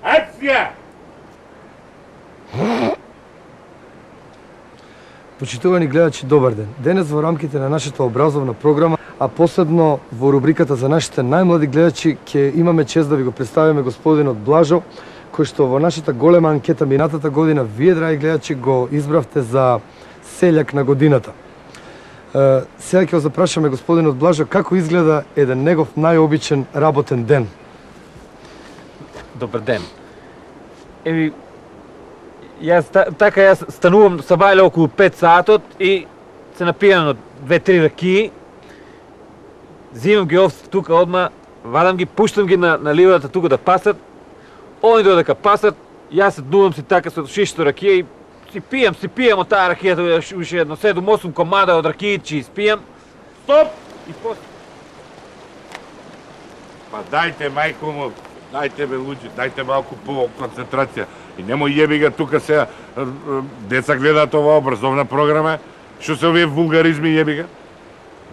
Акција! Почитувани гледачи, добар ден. Денес во рамките на нашата образовна програма, а посебно во рубриката за нашите најмлади гледачи, ќе имаме чест да ви го представиме господинот Блажо, кој што во нашата голема анкета минатата година вие, драги гледачи, го избравте за селјак на годината. Сега ќе го запрашаме господинот Блажо како изгледа еден негов најобичен работен ден. Добар ден. Јас станувам сабајле околу 5 саатот и се напијам од 2-3 ракии. Зимам ги овците тука одма, вадам ги, пуштам ги на ливадата тука да пасат. Они додека пасат, јас се дувам си така со шишто ракија и си пијам од таа ракијата, уште едно 7-8 комада од ракији ќе испијам. Стоп! И после... Па дајте, мајко му, дајте бе луѓе, дајте малку по концентрација. И немој јеби га тука сега, деца гледаат ова образовна програма, што се овие вулгаризми јеби га.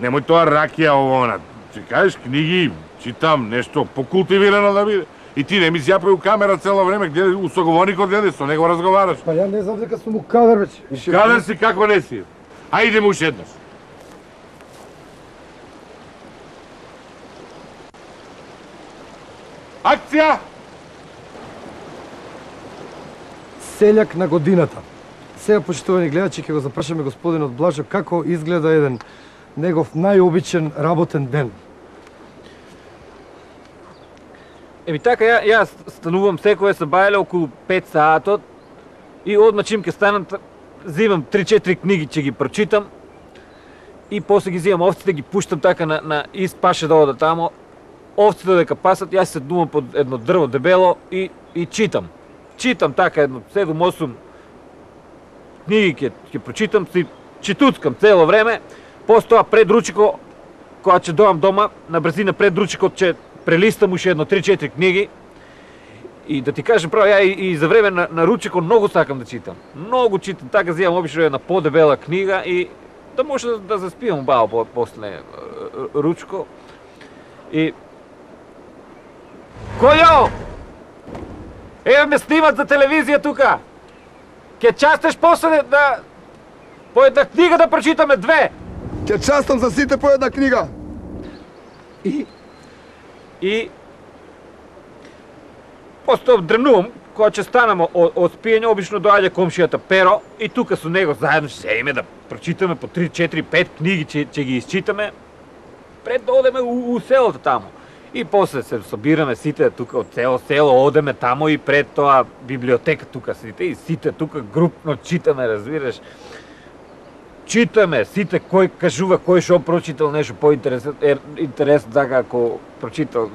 Немој тоа ракија ово она. Ти кажеш книги, читам нешто покултивирано да биде. И ти не ми зјапај у камера цело време, гледај у соговорникот гледај, со него разговараш. Па ја не знам дека сум у кадр веќе. Кадр си како не си. Ајдеме уште еднаш. Акција! Селјак на годината. Сега, почитувани гледачи, ќе го запрашаме господинот Блажо како изгледа еден негов најобичен работен ден. Така, јас станувам секој сабајле околу 5 саатот и одма чим ке станам, зимам 3-4 книги ќе ги прочитам и после ги зимам овците, ги пуштам така на испаше да одат тамо. Овците дека пасат, јас се думам под едно дрво дебело и читам. Читам така едно 7-8 книги ќе прочитам, си читуцкам цело време. После тоа пред ручико, кога ќе доам дома, на брзина пред ручикот ќе прелистам уште едно 3-4 книги. И да ти кажам право, ја и за време на ручико многу сакам да читам. Многу читам, така зимам обично една подебела книга и да може да заспивам убаво после ручко. И Којо! Еве ме снимат за телевизија тука. Ке частеш после да по една книга да прочитаме 2. Ќе частам за сите по една книга. И после тоа дрнувам, кога ќе станам од спиење, обично доаѓа комшијата Перо и тука со него заедно ќе седиме да прочитаме по 3, 4, 5 книги, ќе ги isчитаме пред да одеме у селото тамо. И после се собираме сите тука од цело село, одеме тамо и пред тоа библиотека тука сите и сите тука групно читаме, разбираш. Читаме сите кој кажува кој што прочитал нешто поинтересно така ако прочитал.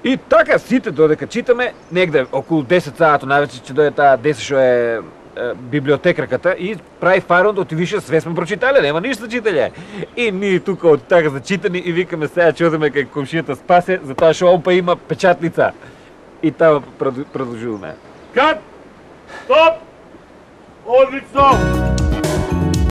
И така сите додека читаме, негде околу 10 саато највеќе ќе дојде таа 10 што е библиотекарката и прави фарон да отивише све сме прочитале, нема ништо читале. И ние тука од така зачитани и викаме сега ќе одеме кај комшијата Спасе, затоа што он па има печатница. И таа продолжуваме. Кат! Стоп! Одлично!